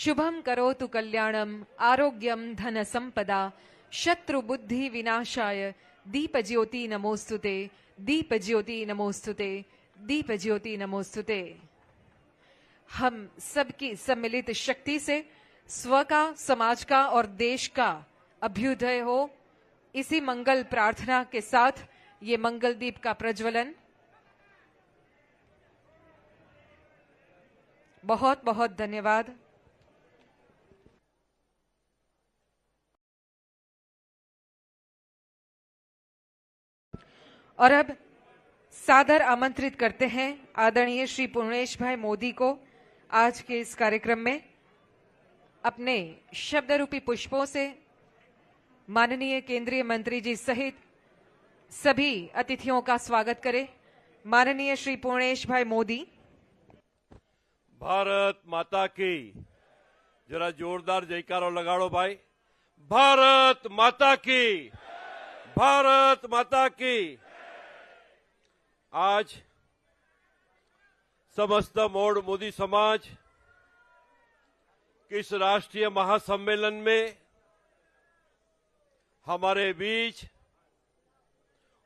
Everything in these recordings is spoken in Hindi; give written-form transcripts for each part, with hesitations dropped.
शुभम करोतु कल्याणम आरोग्यम धन संपदा शत्रु बुद्धि विनाशाय दीप ज्योति नमोस्तुते दीप ज्योति नमोस्तुते दीप ज्योति नमोस्तुते। हम सबकी सम्मिलित शक्ति से स्व का, समाज का और देश का अभ्युदय हो, इसी मंगल प्रार्थना के साथ ये मंगल दीप का प्रज्वलन। बहुत बहुत धन्यवाद। और अब सादर आमंत्रित करते हैं आदरणीय श्री पूर्णेश भाई मोदी को आज के इस कार्यक्रम में अपने शब्द रूपी पुष्पों से माननीय केंद्रीय मंत्री जी सहित सभी अतिथियों का स्वागत करें। माननीय श्री पूर्णेश भाई मोदी। भारत माता की, जरा जोरदार जयकारो लगाड़ो भाई। भारत माता की, भारत माता की। आज समस्त मोड़ मोदी समाज के इस राष्ट्रीय महासम्मेलन में हमारे बीच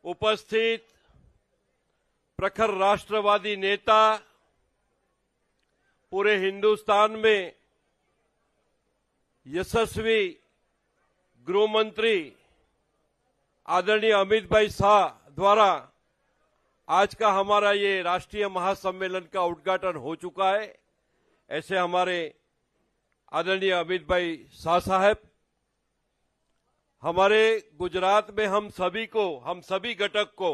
उपस्थित प्रखर राष्ट्रवादी नेता, पूरे हिंदुस्तान में यशस्वी गृह मंत्री आदरणीय अमित भाई शाह द्वारा आज का हमारा ये राष्ट्रीय महासम्मेलन का उद्घाटन हो चुका है। ऐसे हमारे आदरणीय अमित भाई शाह साहब, हमारे गुजरात में हम सभी घटक को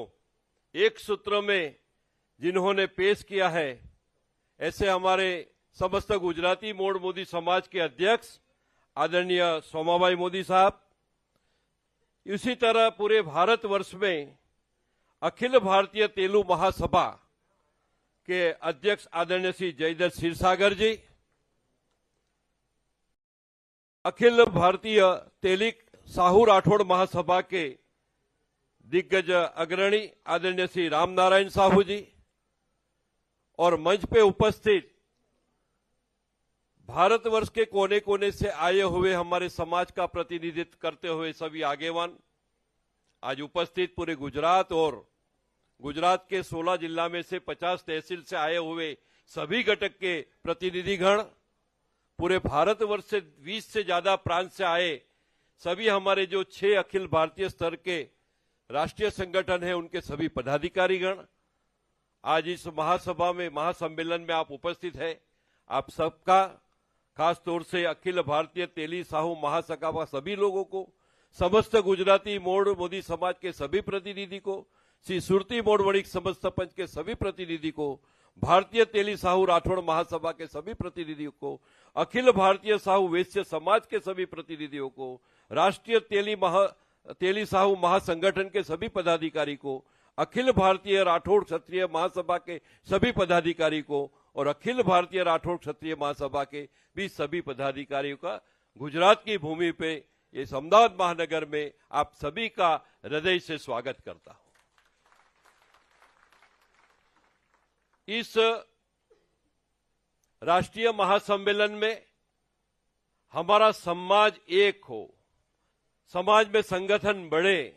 एक सूत्र में जिन्होंने पेश किया है, ऐसे हमारे समस्त गुजराती मोड़ मोदी समाज के अध्यक्ष आदरणीय सोमाभाई मोदी साहब, इसी तरह पूरे भारतवर्ष में अखिल भारतीय तेलु महासभा के अध्यक्ष आदरणीय श्री जयदत्त क्षीरसागर जी, अखिल भारतीय तेलिक साहू राठौड़ महासभा के दिग्गज अग्रणी आदरणीय श्री रामनारायण साहू जी, और मंच पे उपस्थित भारतवर्ष के कोने कोने से आए हुए हमारे समाज का प्रतिनिधित्व करते हुए सभी आगेवान आज उपस्थित पूरे गुजरात और गुजरात के 16 जिला में से 50 तहसील से आए हुए सभी घटक के प्रतिनिधिगण, पूरे भारतवर्ष से 20 से ज्यादा प्रांत से आए सभी हमारे जो 6 अखिल भारतीय स्तर के राष्ट्रीय संगठन है उनके सभी पदाधिकारीगण आज इस महासभा में, महासम्मेलन में आप उपस्थित है। आप सबका खास तौर से अखिल भारतीय तेली साहू महासभा सभी लोगों को, समस्त गुजराती मोड़ मोदी समाज के सभी प्रतिनिधि को, श्री सुरती मोड़ वणिक समस्त पंच के सभी प्रतिनिधि को, भारतीय तेली साहू राठौड़ महासभा के सभी प्रतिनिधियों को, अखिल भारतीय साहू वैश्य समाज के सभी प्रतिनिधियों को, राष्ट्रीय तेली साहू महासंगठन के सभी पदाधिकारी को, अखिल भारतीय राठौड़ क्षत्रिय महासभा के सभी पदाधिकारी को और अखिल भारतीय राठौड़ क्षत्रिय महासभा के भी सभी पदाधिकारियों का गुजरात की भूमि पे इस अहमदाबाद महानगर में आप सभी का हृदय से स्वागत करता हूं। इस राष्ट्रीय महासम्मेलन में हमारा समाज एक हो, समाज में संगठन बढ़े,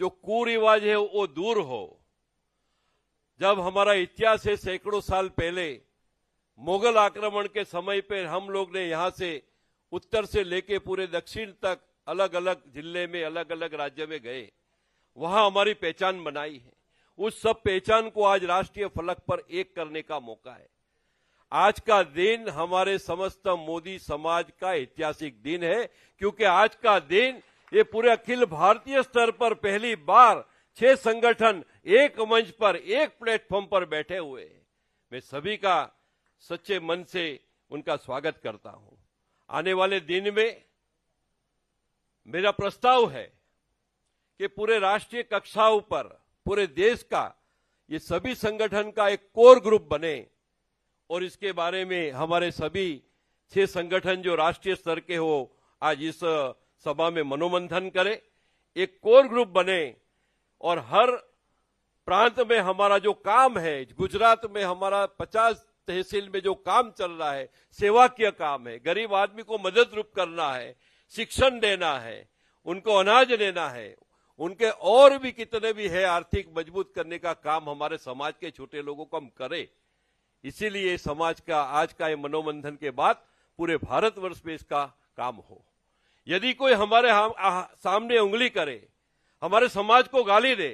जो कुरिवाज है वो दूर हो। जब हमारा इतिहास है, सैकड़ों साल पहले मुगल आक्रमण के समय पर हम लोग ने यहां से उत्तर से लेके पूरे दक्षिण तक अलग अलग जिले में, अलग अलग राज्य में गए, वहां हमारी पहचान बनाई है। उस सब पहचान को आज राष्ट्रीय फलक पर एक करने का मौका है। आज का दिन हमारे समस्त मोदी समाज का ऐतिहासिक दिन है, क्योंकि आज का दिन ये पूरे अखिल भारतीय स्तर पर पहली बार 6 संगठन एक मंच पर, एक प्लेटफॉर्म पर बैठे हुए हैं। मैं सभी का सच्चे मन से उनका स्वागत करता हूं। आने वाले दिन में मेरा प्रस्ताव है कि पूरे राष्ट्रीय कक्षाओं पर, पूरे देश का ये सभी संगठन का एक कोर ग्रुप बने और इसके बारे में हमारे सभी 6 संगठन जो राष्ट्रीय स्तर के हो आज इस सभा में मनोमंथन करें, एक कोर ग्रुप बने और हर प्रांत में हमारा जो काम है, गुजरात में हमारा 50 तहसील में जो काम चल रहा है, सेवा का काम है, गरीब आदमी को मदद रूप करना है, शिक्षण देना है, उनको अनाज देना है, उनके और भी कितने भी है आर्थिक मजबूत करने का काम हमारे समाज के छोटे लोगों को हम करें। इसीलिए समाज का आज का ये मनोमंथन के बाद पूरे भारतवर्ष में इसका काम हो। यदि कोई हमारे सामने उंगली करे, हमारे समाज को गाली दे,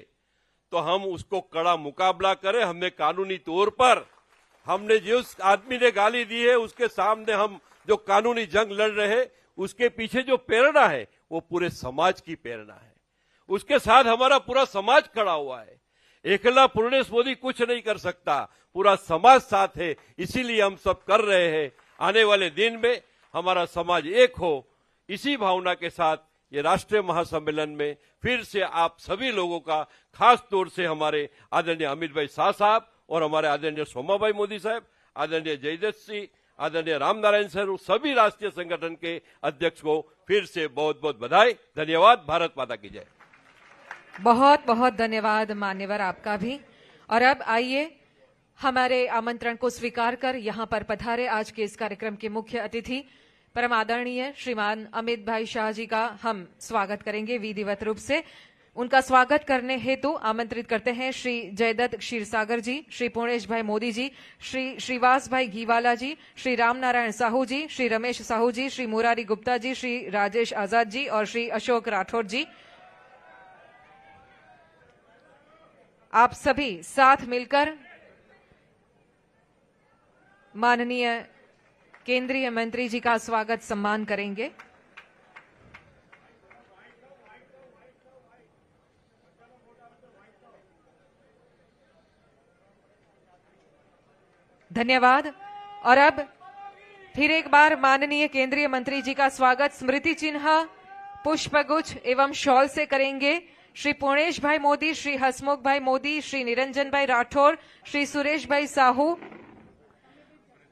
तो हम उसको कड़ा मुकाबला करें। हमने कानूनी तौर पर, हमने जिस आदमी ने गाली दी है उसके सामने हम जो कानूनी जंग लड़ रहे हैं, उसके पीछे जो प्रेरणा है वो पूरे समाज की प्रेरणा है। उसके साथ हमारा पूरा समाज खड़ा हुआ है। एकला पूर्णेश मोदी कुछ नहीं कर सकता, पूरा समाज साथ है, इसीलिए हम सब कर रहे हैं। आने वाले दिन में हमारा समाज एक हो, इसी भावना के साथ ये राष्ट्रीय महासम्मेलन में फिर से आप सभी लोगों का, खास तौर से हमारे आदरणीय अमित भाई शाह साहब और हमारे आदरणीय सोमाभाई मोदी साहब, आदरणीय जयदत्त सिंह, आदरणीय रामनारायण सर, सभी राष्ट्रीय संगठन के अध्यक्ष को फिर से बहुत बहुत बधाई। धन्यवाद। भारत माता की जय। बहुत बहुत धन्यवाद मान्यवर आपका भी। और अब आइए हमारे आमंत्रण को स्वीकार कर यहाँ पर पधारे आज के इस कार्यक्रम के मुख्य अतिथि परम आदरणीय श्रीमान अमित भाई शाह जी का हम स्वागत करेंगे विधिवत रूप से। उनका स्वागत करने हेतु आमंत्रित करते हैं श्री जयदत्त क्षीरसागर जी, श्री पूर्णेश भाई मोदी जी, श्री श्रीवास भाई घीवाला जी, श्री रामनारायण साहू जी, श्री रमेश साहू जी, श्री मुरारी गुप्ता जी, श्री राजेश आजाद जी और श्री अशोक राठौर जी। आप सभी साथ मिलकर माननीय केंद्रीय मंत्री जी का स्वागत सम्मान करेंगे। धन्यवाद। और अब फिर एक बार माननीय केंद्रीय मंत्री जी का स्वागत स्मृति चिन्ह, पुष्पगुच्छ एवं शॉल से करेंगे श्री पूर्णेश भाई मोदी, श्री हसमुख भाई मोदी, श्री निरंजन भाई राठौर, श्री सुरेश भाई साहू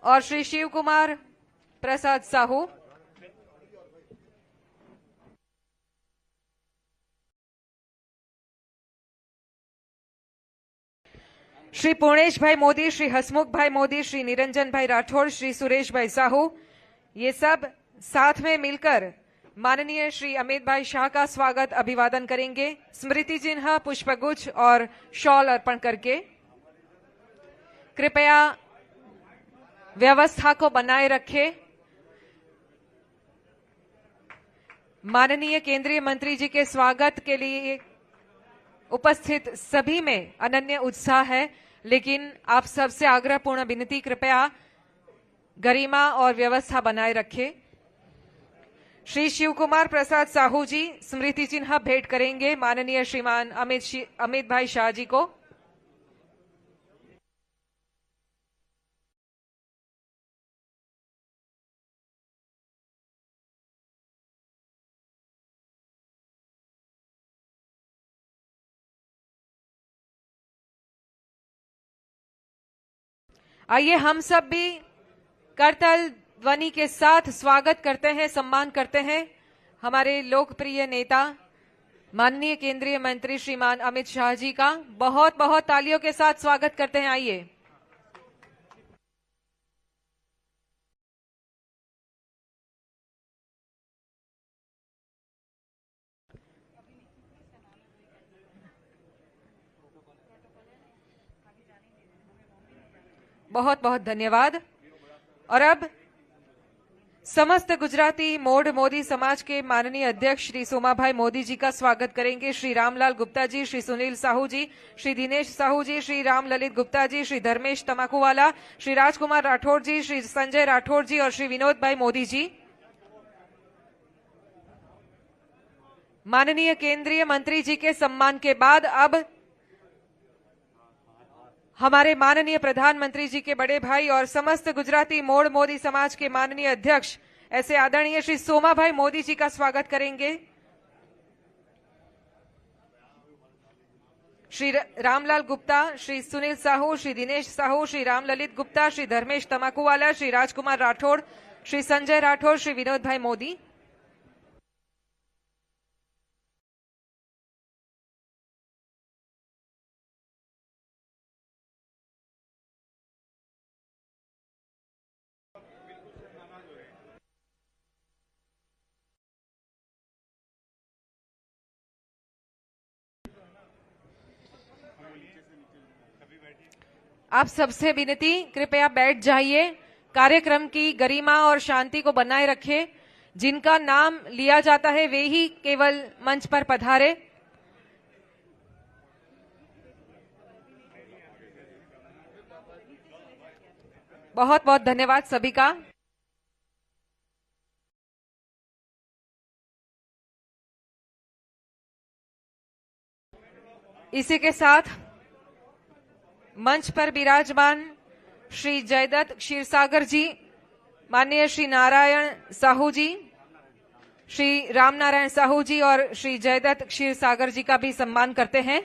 और श्री शिव कुमार प्रसाद साहू। श्री पूर्णेश भाई मोदी, श्री हसमुख भाई मोदी, श्री निरंजन भाई राठौर, श्री सुरेश भाई साहू, ये सब साथ में मिलकर माननीय श्री अमित भाई शाह का स्वागत अभिवादन करेंगे स्मृति चिन्ह, पुष्पगुच्छ और शॉल अर्पण करके। कृपया व्यवस्था को बनाए रखें। माननीय केंद्रीय मंत्री जी के स्वागत के लिए उपस्थित सभी में अनन्य उत्साह है, लेकिन आप सबसे आग्रहपूर्ण विनती, कृपया गरिमा और व्यवस्था बनाए रखें। श्री शिव कुमार प्रसाद साहू जी स्मृति चिन्ह भेंट करेंगे माननीय श्रीमान अमित भाई शाह जी को। आइए हम सब भी करताल ध्वनि के साथ स्वागत करते हैं, सम्मान करते हैं हमारे लोकप्रिय नेता माननीय केंद्रीय मंत्री श्रीमान अमित शाह जी का। बहुत बहुत तालियों के साथ स्वागत करते हैं। आइए। बहुत बहुत धन्यवाद। और अब समस्त गुजराती मोड़ मोदी समाज के माननीय अध्यक्ष श्री सोमाभाई मोदी जी का स्वागत करेंगे श्री रामलाल गुप्ता जी, श्री सुनील साहू जी, श्री दिनेश साहू जी, श्री राम ललित गुप्ता जी, श्री धर्मेश तमाकूवाला, श्री राजकुमार राठौर जी, श्री संजय राठौर जी और श्री विनोद भाई मोदी जी। माननीय केंद्रीय मंत्री जी के सम्मान के बाद अब हमारे माननीय प्रधानमंत्री जी के बड़े भाई और समस्त गुजराती मोड़ मोदी समाज के माननीय अध्यक्ष ऐसे आदरणीय श्री सोमाभाई मोदी जी का स्वागत करेंगे। श्री रामलाल गुप्ता, श्री सुनील साहू, श्री दिनेश साहू, श्री राम ललित गुप्ता, श्री धर्मेश तमाकूवाला, श्री राजकुमार राठौड़, श्री संजय राठौर, श्री विनोद भाई मोदी। आप सबसे विनती, कृपया बैठ जाइए। कार्यक्रम की गरिमा और शांति को बनाए रखें। जिनका नाम लिया जाता है वे ही केवल मंच पर पधारे। बहुत बहुत धन्यवाद सभी का। इसी के साथ मंच पर विराजमान श्री जयदत्त क्षीरसागर जी, माननीय श्री नारायण साहू जी, श्री रामनारायण साहू जी और श्री जयदत्त क्षीरसागर जी का भी सम्मान करते हैं।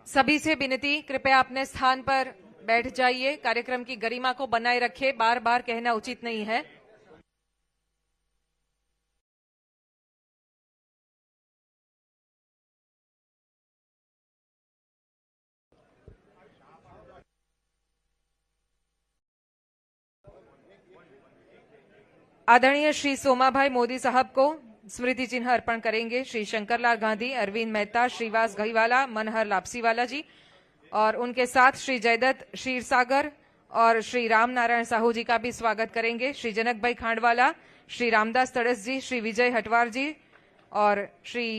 सभी से विनती, कृपया अपने स्थान पर बैठ जाइए। कार्यक्रम की गरिमा को बनाए रखें, बार बार कहना उचित नहीं है। आदरणीय श्री सोमाभाई मोदी साहब को स्मृति चिन्ह अर्पण करेंगे श्री शंकरलाल गांधी, अरविंद मेहता, श्रीवास घईवाला, मनहर लापसीवाला जी, और उनके साथ श्री जयदत्त क्षीरसागर और श्री रामनारायण साहू जी का भी स्वागत करेंगे। श्री जनक भाई खांडवाला, श्री रामदास तड़स जी, श्री विजय हटवार जी और श्री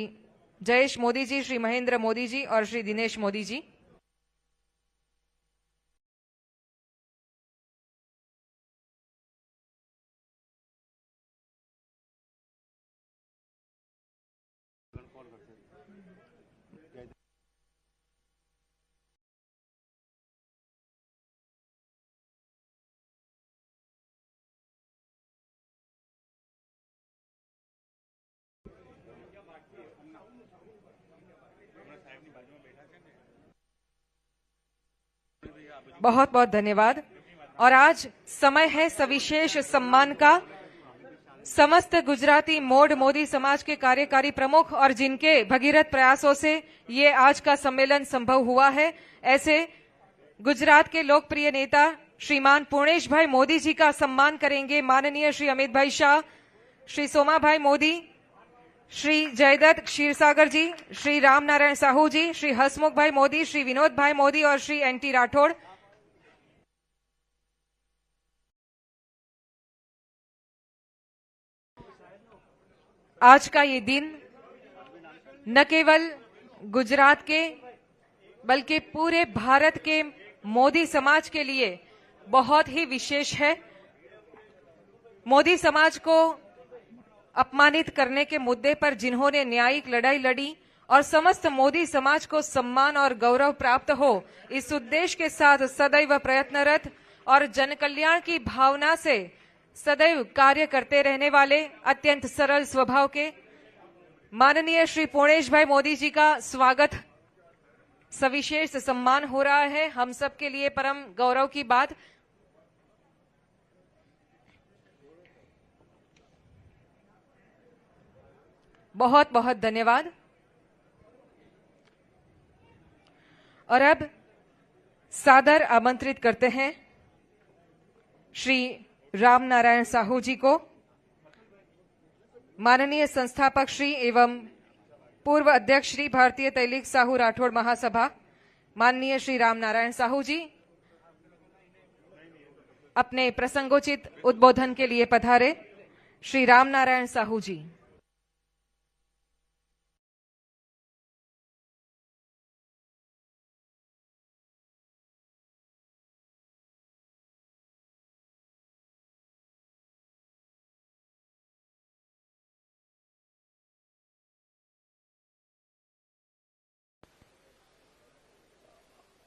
जयेश मोदी जी, श्री महेंद्र मोदी जी और श्री दिनेश मोदी जी। बहुत बहुत धन्यवाद। और आज समय है सविशेष सम्मान का। समस्त गुजराती मोड मोदी समाज के कार्यकारी प्रमुख और जिनके भगीरथ प्रयासों से ये आज का सम्मेलन संभव हुआ है, ऐसे गुजरात के लोकप्रिय नेता श्रीमान पूर्णेश भाई मोदी जी का सम्मान करेंगे माननीय श्री अमित भाई शाह, श्री सोमा भाई मोदी, श्री जयदत्त क्षीरसागर जी, श्री रामनारायण साहू जी, श्री हसमुख भाई मोदी, श्री विनोद भाई मोदी और श्री एनटी राठौड़। आज का ये दिन न केवल गुजरात के बल्कि पूरे भारत के मोदी समाज के लिए बहुत ही विशेष है। मोदी समाज को अपमानित करने के मुद्दे पर जिन्होंने न्यायिक लड़ाई लड़ी और समस्त मोदी समाज को सम्मान और गौरव प्राप्त हो, इस उद्देश्य के साथ सदैव प्रयत्नरत और जनकल्याण की भावना से सदैव कार्य करते रहने वाले अत्यंत सरल स्वभाव के माननीय श्री पूर्णेश भाई मोदी जी का स्वागत, सविशेष सम्मान हो रहा है। हम सब के लिए परम गौरव की बात। बहुत बहुत धन्यवाद। और अब सादर आमंत्रित करते हैं श्री रामनारायण साहू जी को। माननीय संस्थापक श्री एवं पूर्व अध्यक्ष श्री भारतीय तैलिक साहू राठौड़ महासभा माननीय श्री रामनारायण साहू जी अपने प्रसंगोचित उद्बोधन के लिए पधारे। श्री रामनारायण साहू जी।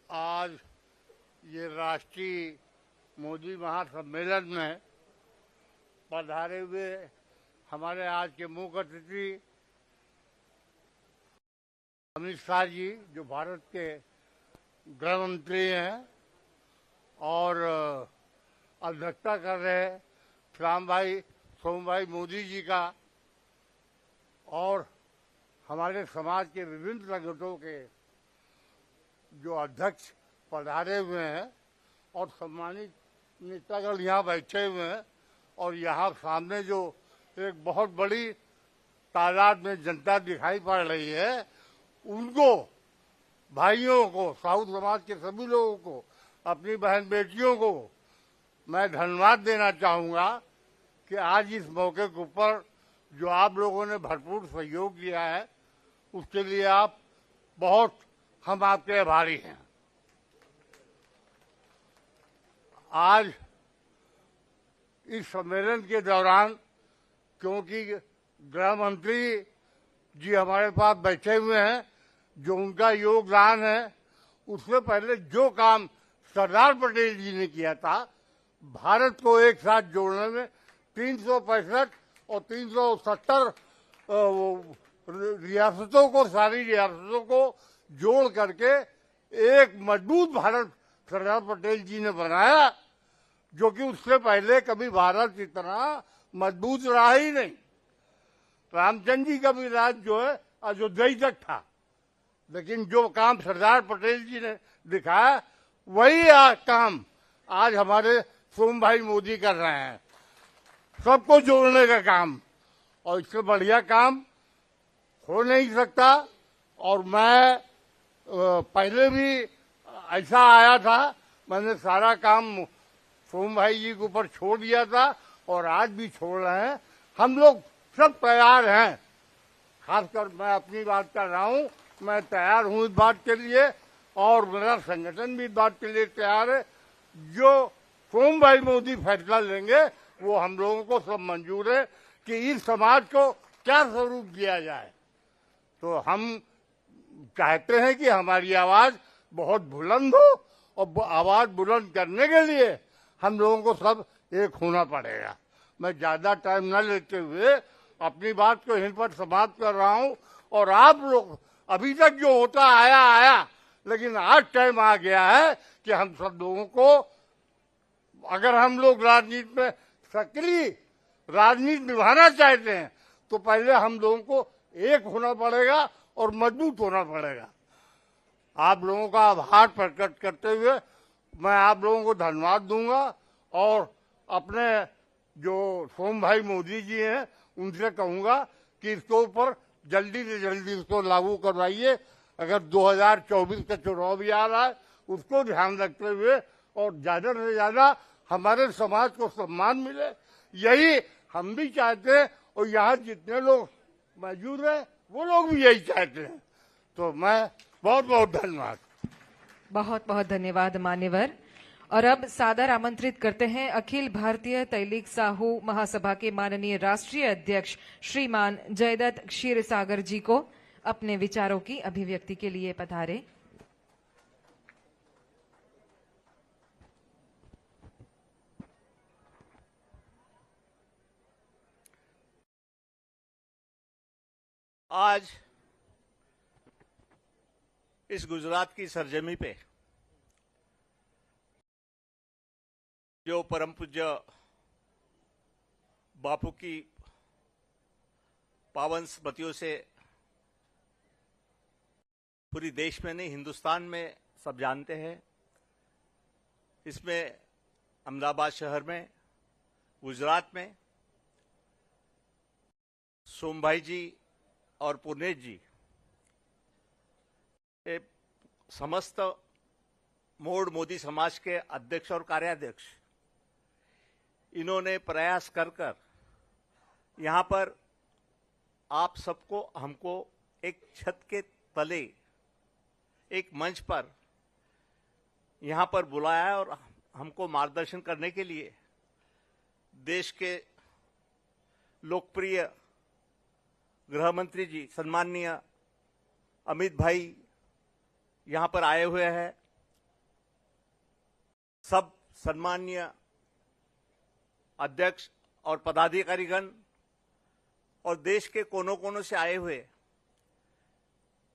आज ये राष्ट्रीय मोदी महासम्मेलन में पधारे हुए हमारे आज के मुख्य अतिथि अमित शाह जी, जो भारत के गृह मंत्री हैं और अध्यक्षता कर रहे हैं सोम भाई मोदी जी का, और हमारे समाज के विभिन्न संगठनों के जो अध्यक्ष पधारे हुए हैं, और सम्मानित नेतागण यहाँ बैठे हुए हैं और यहाँ सामने जो एक बहुत बड़ी तादाद में जनता दिखाई पड़ रही है, उनको, भाइयों को, साहू समाज के सभी लोगों को, अपनी बहन बेटियों को मैं धन्यवाद देना चाहूँगा कि आज इस मौके के ऊपर जो आप लोगों ने भरपूर सहयोग दिया है, उसके लिए आप बहुत, हम आपके आभारी हैं। आज इस सम्मेलन के दौरान, क्योंकि गृह मंत्री जी हमारे पास बैठे हुए हैं, जो उनका योगदान है, उससे पहले जो काम सरदार पटेल जी ने किया था, भारत को एक साथ जोड़ने में 365 और 370 रियासतों को, सारी रियासतों को जोड़ करके एक मजबूत भारत सरदार पटेल जी ने बनाया, जो कि उससे पहले कभी भारत इतना मजबूत रहा ही नहीं। रामचंद्र जी का भी राज जो है अयोध्या तक था, लेकिन जो काम सरदार पटेल जी ने दिखाया, वही काम आज हमारे सोम भाई मोदी कर रहे हैं, सबको जोड़ने का काम, और इससे बढ़िया काम हो नहीं सकता। और मैं पहले भी ऐसा आया था, मैंने सारा काम सोम भाई जी के ऊपर छोड़ दिया था और आज भी छोड़ रहे हैं। हम लोग सब तैयार हैं, खासकर मैं अपनी बात कर रहा हूँ, मैं तैयार हूँ इस बात के लिए, और मेरा संगठन भी इस बात के लिए तैयार है। जो सोम भाई मोदी फैसला लेंगे वो हम लोगों को सब मंजूर है कि इस समाज को क्या स्वरूप दिया जाए। तो हम चाहते हैं कि हमारी आवाज बहुत बुलंद हो, और आवाज बुलंद करने के लिए हम लोगों को सब एक होना पड़ेगा। मैं ज्यादा टाइम न लेते हुए अपनी बात को यहीं पर समाप्त कर रहा हूं। और आप लोग, अभी तक जो होता आया, लेकिन आज टाइम आ गया है कि हम सब लोगों को, अगर हम लोग राजनीति में सक्रिय राजनीति निभाना चाहते हैं, तो पहले हम लोगों को एक होना पड़ेगा और मजबूत होना पड़ेगा। आप लोगों का आभार प्रकट करते हुए मैं आप लोगों को धन्यवाद दूंगा, और अपने जो सोम भाई मोदी जी हैं उनसे कहूंगा कि इसके ऊपर जल्दी से जल्दी इसको लागू करवाइए। अगर 2024 का चुनाव भी आ रहा है, उसको ध्यान रखते हुए, और ज्यादा से ज्यादा हमारे समाज को सम्मान मिले, यही हम भी चाहते हैं, और यहाँ जितने लोग मौजूद हैं वो लोग भी यही चाहते हैं। तो मैं बहुत बहुत धन्यवाद। बहुत बहुत धन्यवाद मान्यवर। और अब सादर आमंत्रित करते हैं अखिल भारतीय तैलिक साहू महासभा के माननीय राष्ट्रीय अध्यक्ष श्रीमान जयदत्त क्षीरसागर जी को अपने विचारों की अभिव्यक्ति के लिए पधारे। आज इस गुजरात की सरजमी पे जो परम पूज्य बापू की पावन स्मृतियों से पूरी देश में नहीं, हिंदुस्तान में सब जानते हैं, इसमें अहमदाबाद शहर में, गुजरात में सोम भाई जी और पुनेश जी, ये समस्त मोड़ मोदी समाज के अध्यक्ष और कार्याध्यक्ष, इन्होंने प्रयास कर यहाँ पर आप सबको, हमको एक छत के तले, एक मंच पर यहाँ पर बुलाया और हमको मार्गदर्शन करने के लिए देश के लोकप्रिय गृह मंत्री जी सम्माननीय अमित भाई यहाँ पर आए हुए हैं। सब सम्माननीय अध्यक्ष और पदाधिकारीगण और देश के कोनों कोनों से आए हुए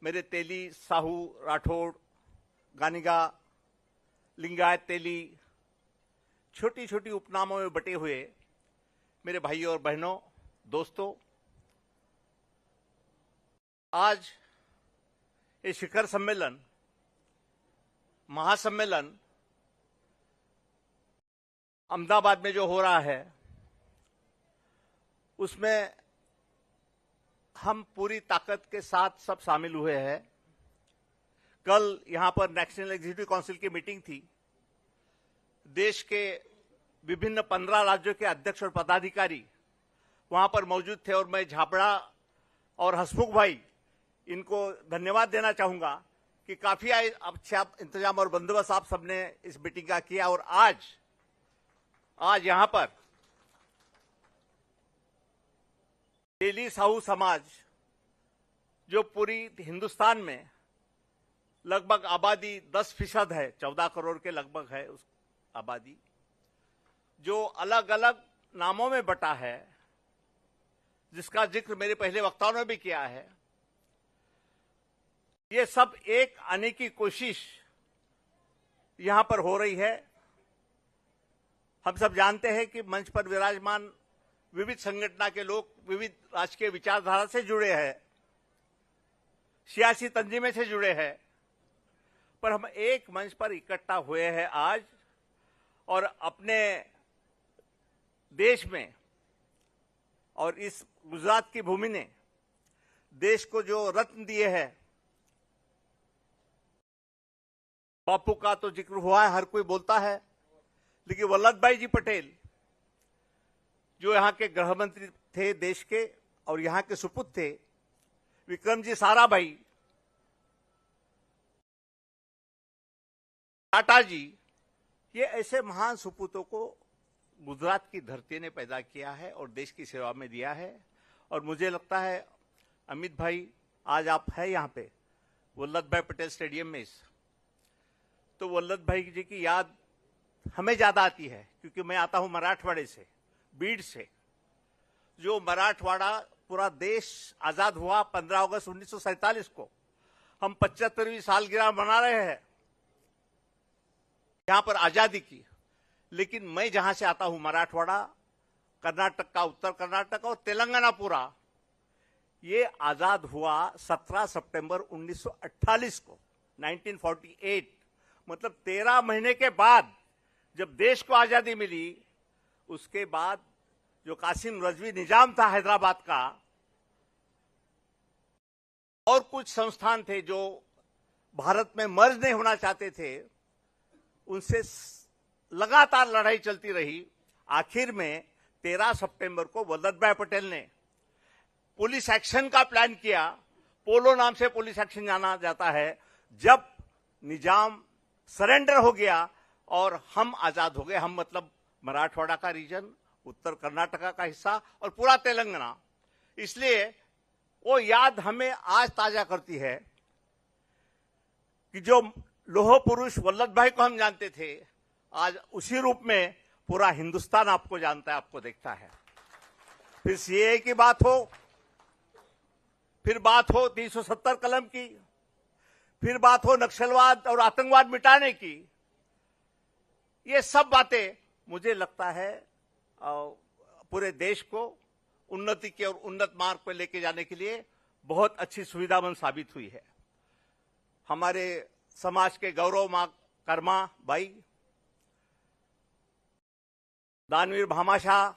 मेरे तेली, साहू, राठौड़, गानिगा, लिंगायत तेली, छोटी छोटी उपनामों में बटे हुए मेरे भाइयों और बहनों, दोस्तों, आज ये शिखर सम्मेलन, महासम्मेलन अहमदाबाद में जो हो रहा है उसमें हम पूरी ताकत के साथ सब शामिल हुए हैं। कल यहां पर नेशनल एग्जीक्यूटिव काउंसिल की मीटिंग थी। देश के विभिन्न 15 राज्यों के अध्यक्ष और पदाधिकारी वहां पर मौजूद थे और मैं झापड़ा और हसमुख भाई इनको धन्यवाद देना चाहूंगा कि काफी अच्छा इंतजाम और बंदोबस्त आप सबने इस मीटिंग का किया। और आज यहां पर तेली साहू समाज जो पूरी हिंदुस्तान में लगभग आबादी 10% है, 14 करोड़ के लगभग है उस आबादी, जो अलग अलग नामों में बटा है, जिसका जिक्र मेरे पहले वक्ताओं ने भी किया है। ये सब एक आने की कोशिश यहां पर हो रही है। हम सब जानते हैं कि मंच पर विराजमान विविध संगठन के लोग विविध राजकीय विचारधारा से जुड़े हैं, सियासी तंजीमें से जुड़े हैं, पर हम एक मंच पर इकट्ठा हुए हैं आज और अपने देश में और इस गुजरात की भूमि ने देश को जो रत्न दिए हैं, बापू का तो जिक्र हुआ है, हर कोई बोलता है, लेकिन वल्लभ भाई जी पटेल जो यहाँ के गृह मंत्री थे देश के और यहाँ के सुपुत्र थे, विक्रम जी साराभाई, टाटा जी, ये ऐसे महान सुपूतों को गुजरात की धरती ने पैदा किया है और देश की सेवा में दिया है। और मुझे लगता है अमित भाई, आज आप हैं यहाँ पे वल्लभ भाई पटेल स्टेडियम में, तो वल्लभ भाई जी की याद हमें ज्यादा आती है क्योंकि मैं आता हूं मराठवाड़े से, बीड से, जो मराठवाड़ा पूरा देश आजाद हुआ 15 अगस्त 1947 को। हम 75वीं सालगिरह मना रहे हैं यहां पर आजादी की, लेकिन मैं जहां से आता हूं मराठवाड़ा, कर्नाटक का उत्तर कर्नाटक और तेलंगाना पूरा, ये आजाद हुआ 17 सितंबर 1948 को, 1948। मतलब 13 महीने के बाद जब देश को आजादी मिली, उसके बाद जो कासिम रजवी निजाम था हैदराबाद का, और कुछ संस्थान थे जो भारत में मर्ज नहीं होना चाहते थे, उनसे लगातार लड़ाई चलती रही। आखिर में 13 सितंबर को वल्लभ भाई पटेल ने पुलिस एक्शन का प्लान किया। पोलो नाम से पुलिस एक्शन जाना जाता है। जब निजाम सरेंडर हो गया और हम आजाद हो गए, हम मतलब मराठवाड़ा का रीजन, उत्तर कर्नाटका का हिस्सा और पूरा तेलंगाना। इसलिए वो याद हमें आज ताजा करती है कि जो लोह पुरुष वल्लभ भाई को हम जानते थे, आज उसी रूप में पूरा हिंदुस्तान आपको जानता है, आपको देखता है। फिर सीएए की बात हो, फिर बात हो 370 कलम की, फिर बात हो नक्सलवाद और आतंकवाद मिटाने की, ये सब बातें मुझे लगता है पूरे देश को उन्नति के और उन्नत मार्ग पर लेके जाने के लिए बहुत अच्छी सुविधामंद साबित हुई है। हमारे समाज के गौरव मां कर्मा बाई, दानवीर भामाशाह,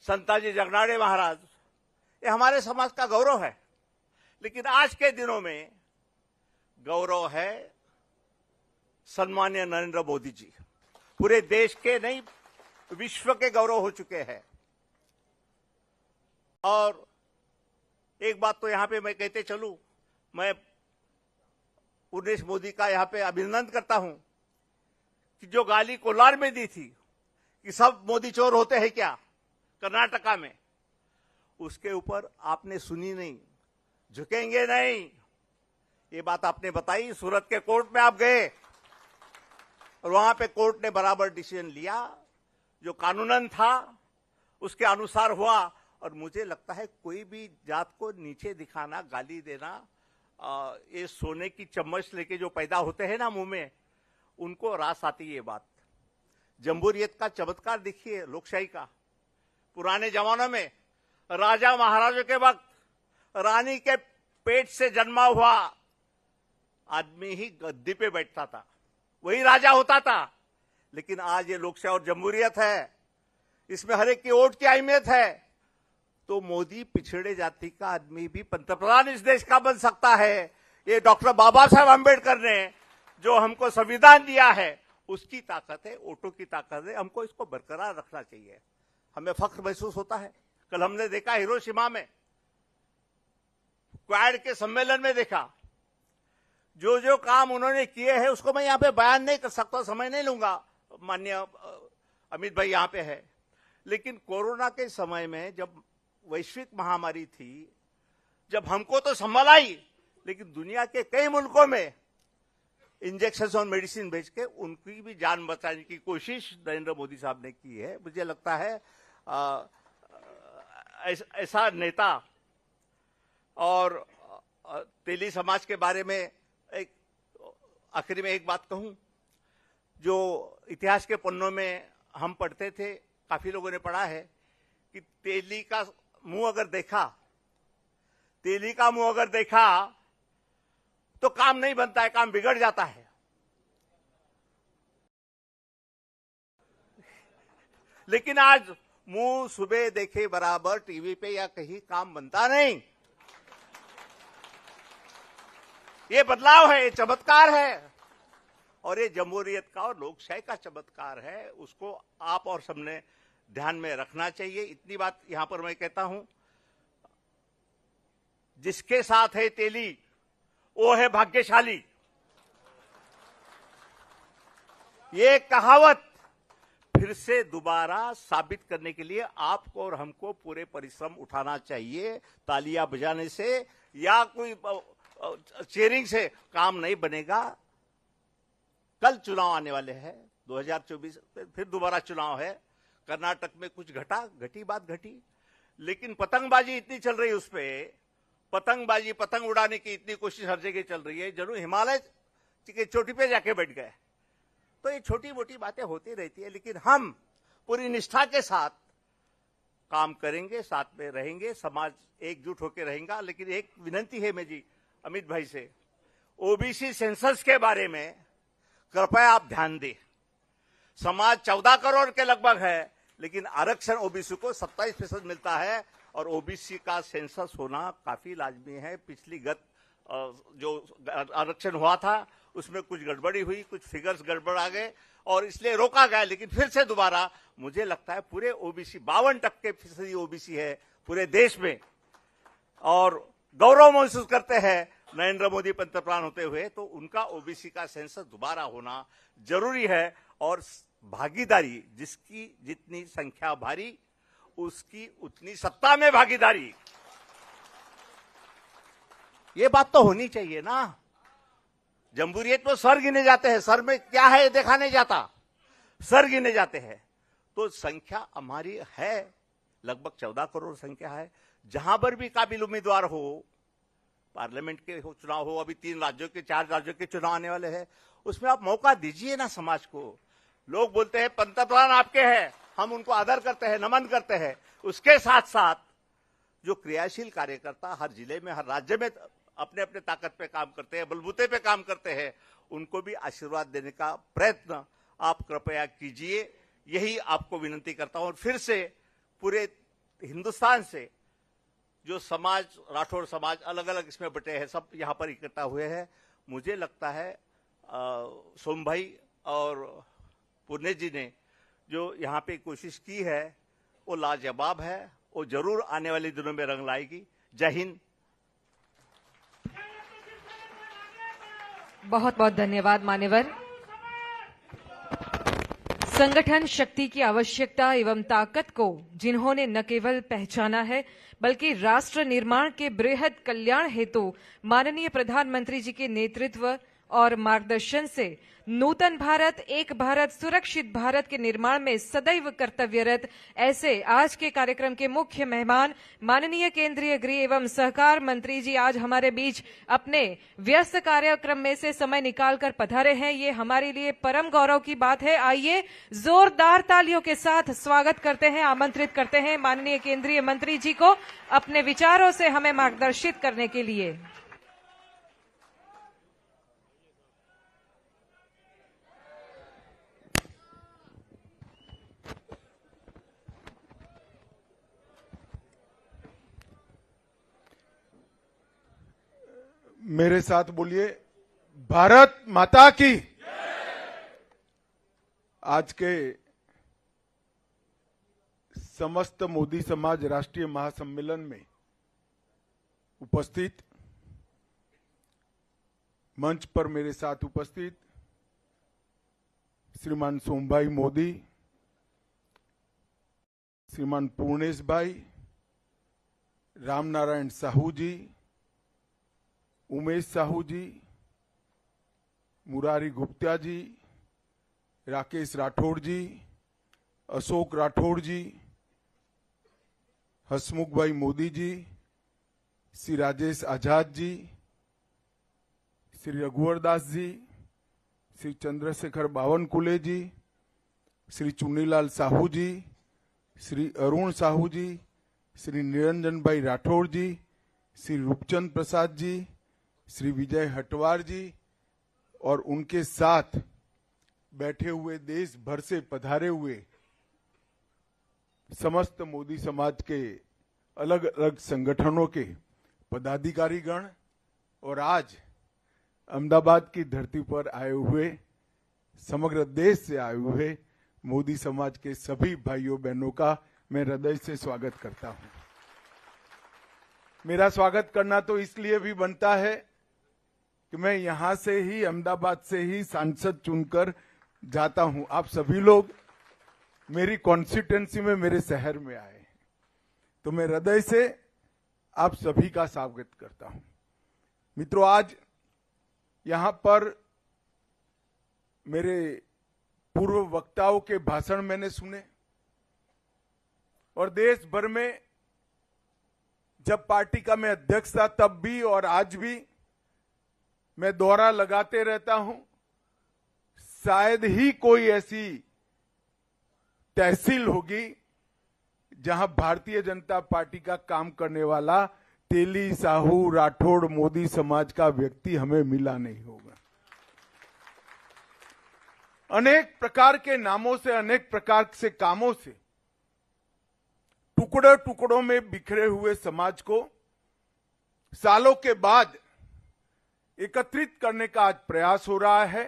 संताजी जगनाड़े महाराज, ये हमारे समाज का गौरव है। लेकिन आज के दिनों में गौरव है सम्माननीय नरेंद्र मोदी जी। पूरे देश के नहीं, विश्व के गौरव हो चुके हैं। और एक बात तो यहां पे मैं कहते चलूं, मैं उन्नीस मोदी का यहां पे अभिनंदन करता हूं कि जो गाली कोलार में दी थी कि सब मोदी चोर होते हैं क्या कर्नाटका में, उसके ऊपर आपने सुनी नहीं, झुकेंगे नहीं, ये बात आपने बताई। सूरत के कोर्ट में आप गए और वहां पे कोर्ट ने बराबर डिसीजन लिया, जो कानूनन था उसके अनुसार हुआ। और मुझे लगता है कोई भी जात को नीचे दिखाना, गाली देना, ये सोने की चम्मच लेके जो पैदा होते हैं ना मुंह में, उनको रास आती है ये बात। जमहूरियत का चमत्कार देखिए, लोकशाही का। पुराने जमानों में राजा महाराजों के वक्त रानी के पेट से जन्मा हुआ आदमी ही गद्दी पे बैठता था, वही राजा होता था। लेकिन आज ये लोकशाही और जमहूरियत है, इसमें हर एक की वोट की अहमियत है। तो मोदी पिछड़े जाति का आदमी भी पंतप्रधान इस देश का बन सकता है। ये डॉक्टर बाबा साहब आंबेडकर ने जो हमको संविधान दिया है उसकी ताकत है, वोटों की ताकत है। हमको इसको बरकरार रखना चाहिए। हमें फख्र महसूस होता है। कल हमने देखा हिरोशिमा में, क्वाड के सम्मेलन में देखा, जो जो काम उन्होंने किए हैं उसको मैं यहां पे बयान नहीं कर सकता, समय नहीं लूंगा, माननीय अमित भाई यहां पे है। लेकिन कोरोना के समय में जब वैश्विक महामारी थी, जब हमको तो संभाला ही, लेकिन दुनिया के कई मुल्कों में इंजेक्शन और मेडिसिन भेज के उनकी भी जान बचाने की कोशिश नरेंद्र मोदी साहब ने की है। मुझे लगता है ऐसा नेता। और तेली समाज के बारे में एक आखिरी में एक बात कहूं, जो इतिहास के पन्नों में हम पढ़ते थे, काफी लोगों ने पढ़ा है कि तेली का मुंह अगर देखा तो काम नहीं बनता है, काम बिगड़ जाता है। लेकिन आज मुंह सुबह देखे बराबर टीवी पे या कहीं काम बनता नहीं। ये बदलाव है, ये चमत्कार है, और ये जमहूरियत का और लोकशाही का चमत्कार है। उसको आप और सबने ध्यान में रखना चाहिए। इतनी बात यहां पर मैं कहता हूं, जिसके साथ है तेली वो है भाग्यशाली। ये कहावत फिर से दोबारा साबित करने के लिए आपको और हमको पूरे परिश्रम उठाना चाहिए। तालियां बजाने से या कोई चेयरिंग से काम नहीं बनेगा। कल चुनाव आने वाले हैं, 2024 फिर दोबारा चुनाव है। कर्नाटक में कुछ घटी बात घटी, लेकिन पतंगबाजी इतनी चल रही है, उस पे पतंग उड़ाने की इतनी कोशिश हर जगह चल रही है। जरूर हिमालय की चोटी पे जाके बैठ गए। तो ये छोटी मोटी बातें होती रहती है, लेकिन हम पूरी निष्ठा के साथ काम करेंगे, साथ में रहेंगे, समाज एकजुट होकर रहेगा। लेकिन एक विनती है मेरी अमित भाई से, ओबीसी सेंसस के बारे में कृपया आप ध्यान दें। समाज 14 करोड़ के लगभग है, लेकिन आरक्षण ओबीसी को 27% मिलता है, और ओबीसी का सेंसस होना काफी लाजमी है। पिछली जो आरक्षण हुआ था उसमें कुछ गड़बड़ी हुई, कुछ फिगर्स गड़बड़ आ गए और इसलिए रोका गया। लेकिन फिर से दोबारा मुझे लगता है पूरे ओबीसी 52% ओबीसी है पूरे देश में, और गौरव महसूस करते हैं नरेंद्र मोदी पंतप्रधान होते हुए। तो उनका ओबीसी का सेंसस दोबारा होना जरूरी है, और भागीदारी, जिसकी जितनी संख्या भारी उसकी उतनी सत्ता में भागीदारी, ये बात तो होनी चाहिए ना। जमहूरियत में सर गिने जाते हैं, सर में क्या है देखा नहीं जाता, सर गिने जाते हैं। तो संख्या हमारी है लगभग 14 करोड़ संख्या है। जहां पर भी काबिल उम्मीदवार हो, पार्लियामेंट के चुनाव हो, अभी 4 राज्यों के चुनाव आने वाले हैं, उसमें आप मौका दीजिए ना समाज को। लोग बोलते हैं पंतप्रधान आपके हैं, हम उनको आदर करते हैं, नमन करते हैं। उसके साथ साथ जो क्रियाशील कार्यकर्ता हर जिले में, हर राज्य में अपने अपने ताकत पे काम करते हैं, बलबूते पे काम करते हैं, उनको भी आशीर्वाद देने का प्रयत्न आप कृपया कीजिए। यही आपको विनती करता हूं। और फिर से पूरे हिंदुस्तान से जो समाज, राठौड़ समाज अलग अलग इसमें बटे हैं, सब यहां पर इकट्ठा हुए हैं। मुझे लगता है सोम भाई और पुण्य जी ने जो यहाँ पे कोशिश की है वो लाजवाब है, वो जरूर आने वाले दिनों में रंग लाएगी। जय हिंद। बहुत बहुत धन्यवाद मान्यवर। संगठन शक्ति की आवश्यकता एवं ताकत को जिन्होंने न केवल पहचाना है बल्कि राष्ट्र निर्माण के बृहद कल्याण हेतु माननीय प्रधानमंत्री जी के नेतृत्व और मार्गदर्शन से नूतन भारत, एक भारत, सुरक्षित भारत के निर्माण में सदैव कर्तव्यरत ऐसे आज के कार्यक्रम के मुख्य मेहमान माननीय केंद्रीय गृह एवं सहकार मंत्री जी आज हमारे बीच अपने व्यस्त कार्यक्रम में से समय निकालकर पधारे हैं। ये हमारे लिए परम गौरव की बात है। आइए जोरदार तालियों के साथ स्वागत करते हैं, आमंत्रित करते हैं माननीय केंद्रीय मंत्री जी को अपने विचारों से हमें मार्गदर्शित करने के लिए। मेरे साथ बोलिए, भारत माता की। आज के समस्त मोदी समाज राष्ट्रीय महासम्मेलन में उपस्थित, मंच पर मेरे साथ उपस्थित श्रीमान सोमभाई मोदी, श्रीमान पूर्णेश भाई, रामनारायण साहू जी, उमेश साहू जी, मुरारी गुप्ता जी, राकेश राठौड़ जी, अशोक राठौड़ जी, हसमुख भाई मोदी जी, श्री राजेश आजाद जी, श्री रघुवर दास जी, श्री चंद्रशेखर बावनकुले जी, श्री चुन्नीलाल साहू जी, श्री अरुण साहू जी, श्री निरंजन भाई राठौड़ जी, श्री रूपचंद प्रसाद जी, श्री विजय हटवार जी और उनके साथ बैठे हुए देश भर से पधारे हुए समस्त मोदी समाज के अलग अलग संगठनों के पदाधिकारीगण और आज अहमदाबाद की धरती पर आए हुए, समग्र देश से आए हुए मोदी समाज के सभी भाइयों बहनों का मैं हृदय से स्वागत करता हूं। मेरा स्वागत करना तो इसलिए भी बनता है कि मैं यहां से ही, अहमदाबाद से ही सांसद चुनकर जाता हूं। आप सभी लोग मेरी कॉन्स्टिट्यूएंसी में, मेरे शहर में आए, तो मैं हृदय से आप सभी का स्वागत करता हूं। मित्रों, आज यहां पर मेरे पूर्व वक्ताओं के भाषण मैंने सुने और देश भर में जब पार्टी का मैं अध्यक्ष था तब भी और आज भी मैं दौरा लगाते रहता हूं। शायद ही कोई ऐसी तहसील होगी जहां भारतीय जनता पार्टी का काम करने वाला तेली, साहू, राठौड़, मोदी समाज का व्यक्ति हमें मिला नहीं होगा। अनेक प्रकार के नामों से, अनेक प्रकार से कामों से टुकड़ों टुकड़ों में बिखरे हुए समाज को सालों के बाद एकत्रित करने का आज प्रयास हो रहा है।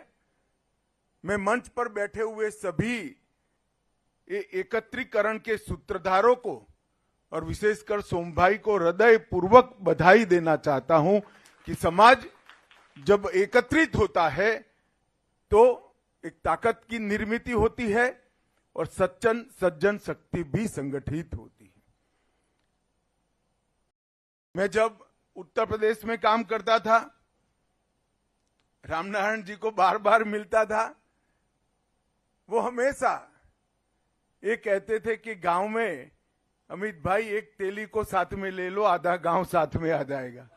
मैं मंच पर बैठे हुए सभी एकत्रीकरण के सूत्रधारों को और विशेषकर सोमभाई को हृदय पूर्वक बधाई देना चाहता हूं कि समाज जब एकत्रित होता है तो एक ताकत की निर्मित होती है और सज्जन शक्ति भी संगठित होती है। मैं जब उत्तर प्रदेश में काम करता था, रामनारायण जी को बार बार मिलता था, वो हमेशा ये कहते थे कि गांव में अमित भाई एक तेली को साथ में ले लो, आधा गांव साथ में आ जाएगा।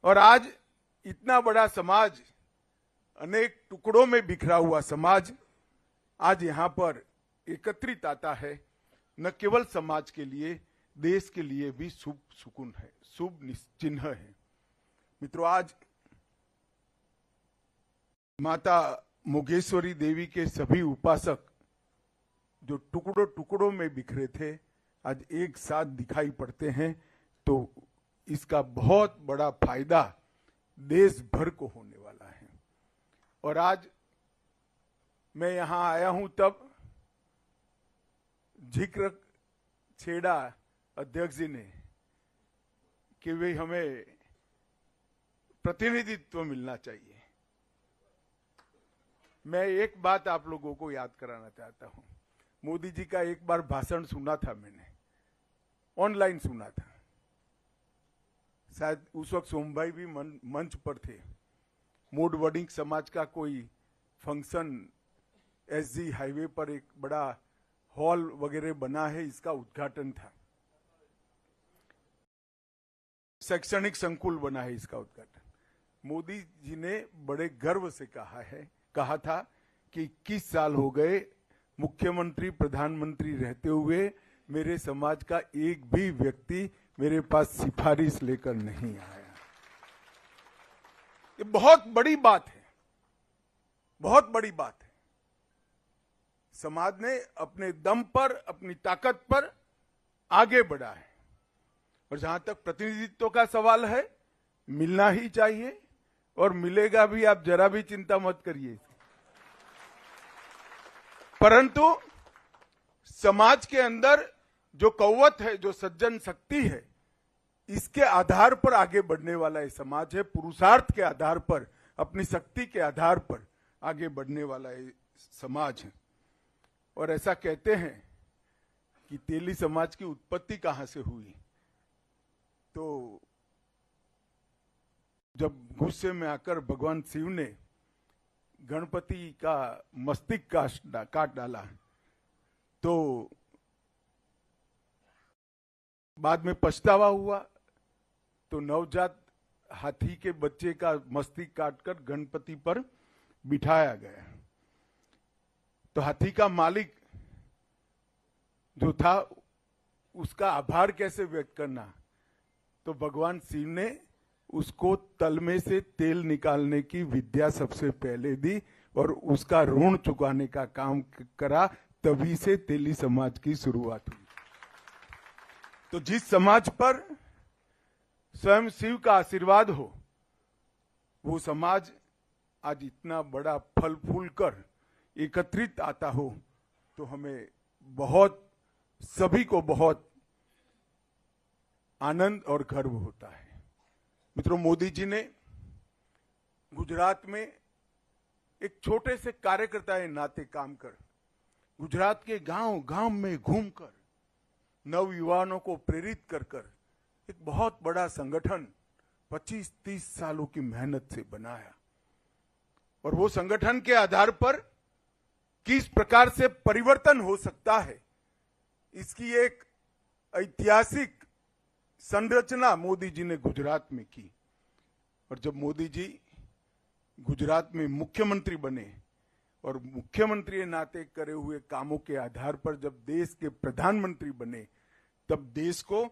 और आज इतना बड़ा समाज, अनेक टुकड़ों में बिखरा हुआ समाज आज यहां पर एकत्रित आता है, न केवल समाज के लिए, देश के लिए भी शुभ सुकून है, शुभ चिन्ह है। मित्रों, आज माता मुगेश्वरी देवी के सभी उपासक जो टुकड़ों टुकड़ों में बिखरे थे आज एक साथ दिखाई पड़ते हैं, तो इसका बहुत बड़ा फायदा देश भर को होने वाला है। और आज मैं यहां आया हूं तब जिक्र छेड़ा अध्यक्ष जी ने कि वे हमें प्रतिनिधित्व मिलना चाहिए। मैं एक बात आप लोगों को याद कराना चाहता हूं। मोदी जी का एक बार भाषण सुना था, मैंने ऑनलाइन सुना था, शायद उस वक्त सोमभाई भी मंच पर थे। मोड वडिंग समाज का कोई फंक्शन एसजी हाईवे पर एक बड़ा हॉल वगैरह बना है, इसका उद्घाटन था। शैक्षणिक संकुल बना है, इसका उद्घाटन। मोदी जी ने बड़े गर्व से कहा था कि 21 साल हो गए मुख्यमंत्री, प्रधानमंत्री रहते हुए मेरे समाज का एक भी व्यक्ति मेरे पास सिफारिश लेकर नहीं आया। ये बहुत बड़ी बात है, बहुत बड़ी बात है। समाज ने अपने दम पर, अपनी ताकत पर आगे बढ़ा है और जहां तक प्रतिनिधित्व का सवाल है, मिलना ही चाहिए और मिलेगा भी, आप जरा भी चिंता मत करिए। परंतु समाज के अंदर जो कौवत है, जो सज्जन शक्ति है, इसके आधार पर आगे बढ़ने वाला ये समाज है। पुरुषार्थ के आधार पर, अपनी शक्ति के आधार पर आगे बढ़ने वाला ये समाज है। और ऐसा कहते हैं कि तेली समाज की उत्पत्ति कहां से हुई, तो जब गुस्से में आकर भगवान शिव ने गणपति का मस्तिष्क काट डाला, तो बाद में पछतावा हुआ, तो नवजात हाथी के बच्चे का मस्तिष्क काटकर गणपति पर बिठाया गया। तो हाथी का मालिक जो था, उसका आभार कैसे व्यक्त करना, तो भगवान शिव ने उसको तल में से तेल निकालने की विद्या सबसे पहले दी और उसका ऋण चुकाने का काम करा। तभी से तेली समाज की शुरुआत हुई। तो जिस समाज पर स्वयं शिव का आशीर्वाद हो, वो समाज आज इतना बड़ा फल फूल कर एकत्रित आता हो, तो हमें बहुत, सभी को बहुत आनंद और गर्व होता है। मित्रों, मोदी जी ने गुजरात में एक छोटे से कार्यकर्ता के नाते काम कर, गुजरात के गांव गांव में घूमकर नव युवाओं को प्रेरित कर कर एक बहुत बड़ा संगठन 25-30 सालों की मेहनत से बनाया। और वो संगठन के आधार पर किस प्रकार से परिवर्तन हो सकता है, इसकी एक ऐतिहासिक संरचना मोदी जी ने गुजरात में की। और जब मोदी जी गुजरात में मुख्यमंत्री बने और मुख्यमंत्री के नाते करे हुए कामों के आधार पर जब देश के प्रधानमंत्री बने, तब देश को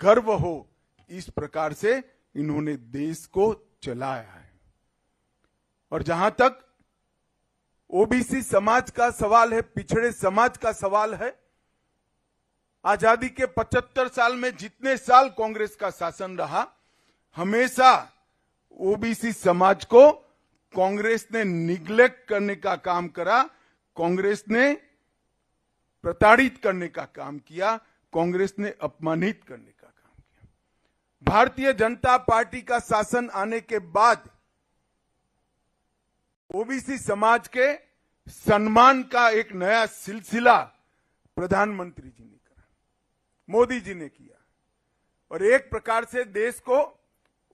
गर्व हो, इस प्रकार से इन्होंने देश को चलाया है। और जहां तक ओबीसी समाज का सवाल है, पिछड़े समाज का सवाल है, आजादी के 75 साल में जितने साल कांग्रेस का शासन रहा, हमेशा ओबीसी समाज को कांग्रेस ने निग्लेक्ट करने का काम करा, कांग्रेस ने प्रताड़ित करने का काम किया, कांग्रेस ने अपमानित करने का काम किया। भारतीय जनता पार्टी का शासन आने के बाद ओबीसी समाज के सम्मान का एक नया सिलसिला प्रधानमंत्री जी ने करा, मोदी जी ने किया। और एक प्रकार से देश को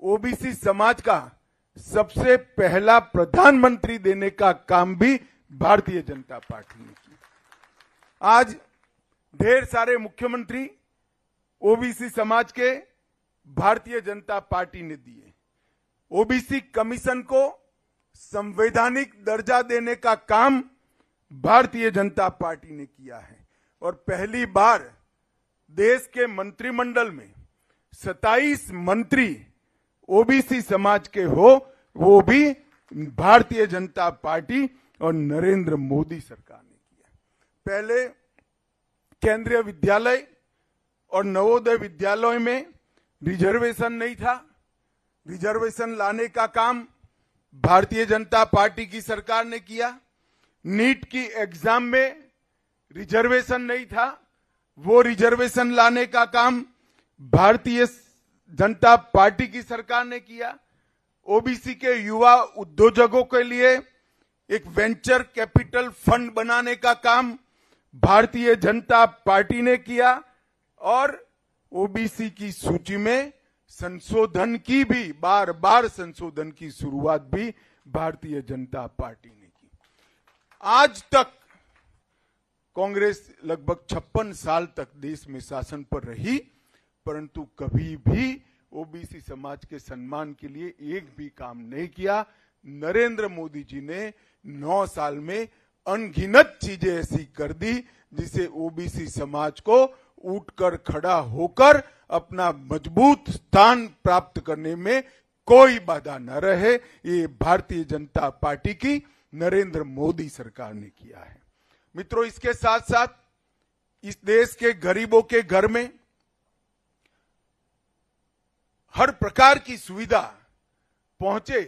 ओबीसी समाज का सबसे पहला प्रधानमंत्री देने का काम भी भारतीय जनता पार्टी ने किया। आज ढेर सारे मुख्यमंत्री ओबीसी समाज के भारतीय जनता पार्टी ने दिए। ओबीसी कमीशन को संवैधानिक दर्जा देने का काम भारतीय जनता पार्टी ने किया है। और पहली बार देश के मंत्रिमंडल में 27 मंत्री ओबीसी समाज के हो, वो भी भारतीय जनता पार्टी और नरेंद्र मोदी सरकार ने किया। पहले केंद्रीय विद्यालय और नवोदय विद्यालय में रिजर्वेशन नहीं था, रिजर्वेशन लाने का काम भारतीय जनता पार्टी की सरकार ने किया। नीट की एग्जाम में रिजर्वेशन नहीं था, वो रिजर्वेशन लाने का काम भारतीय जनता पार्टी की सरकार ने किया। ओबीसी के युवा उद्योजकों के लिए एक वेंचर कैपिटल फंड बनाने का काम भारतीय जनता पार्टी ने किया। और ओबीसी की सूची में संशोधन की भी, बार बार संशोधन की शुरुआत भी भारतीय जनता पार्टी ने की। आज तक कांग्रेस लगभग 56 साल तक देश में शासन पर रही, परंतु कभी भी ओबीसी समाज के सम्मान के लिए एक भी काम नहीं किया। नरेंद्र मोदी जी ने 9 साल में अनगिनत चीजें ऐसी कर दी जिसे ओबीसी समाज को उठकर खड़ा होकर अपना मजबूत स्थान प्राप्त करने में कोई बाधा न रहे। ये भारतीय जनता पार्टी की नरेंद्र मोदी सरकार ने किया है। मित्रों, इसके साथ साथ इस देश के गरीबों के घर में हर प्रकार की सुविधा पहुंचे,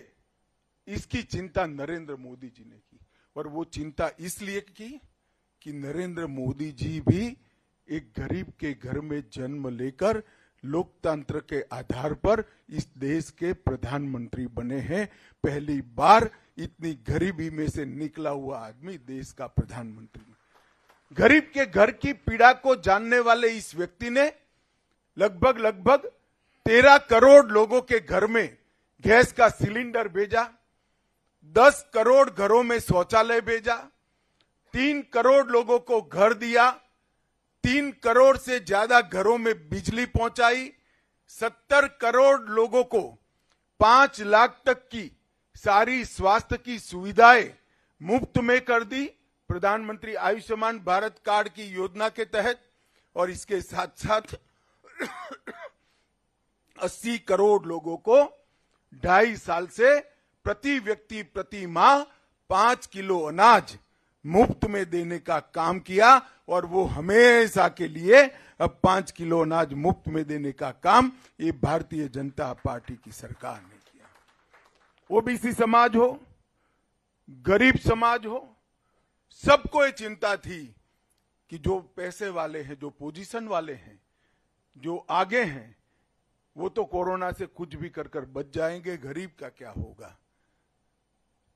इसकी चिंता नरेंद्र मोदी जी ने की। और वो चिंता इसलिए की कि नरेंद्र मोदी जी भी एक गरीब के घर में जन्म लेकर लोकतंत्र के आधार पर इस देश के प्रधानमंत्री बने हैं। पहली बार इतनी गरीबी में से निकला हुआ आदमी देश का प्रधानमंत्री। गरीब के घर की पीड़ा को जानने वाले इस व्यक्ति ने लगभग 13 करोड़ लोगों के घर में गैस का सिलेंडर भेजा, 10 करोड़ घरों में शौचालय भेजा, 3 करोड़ लोगों को घर दिया, 3 करोड़ से ज्यादा घरों में बिजली पहुंचाई, 70 करोड़ लोगों को 5 लाख तक की सारी स्वास्थ्य की सुविधाएं मुफ्त में कर दी प्रधानमंत्री आयुष्मान भारत कार्ड की योजना के तहत। और इसके साथ साथ 80 करोड़ लोगों को 2.5 साल से प्रति व्यक्ति प्रति माह 5 किलो अनाज मुफ्त में देने का काम किया। और वो हमेशा के लिए अब 5 किलो अनाज मुफ्त में देने का काम ये भारतीय जनता पार्टी की सरकार ने किया। ओबीसी समाज हो, गरीब समाज हो, सबको ये चिंता थी कि जो पैसे वाले हैं, जो पोजीशन वाले हैं, जो आगे हैं, वो तो कोरोना से कुछ भी कर बच जाएंगे, गरीब का क्या होगा।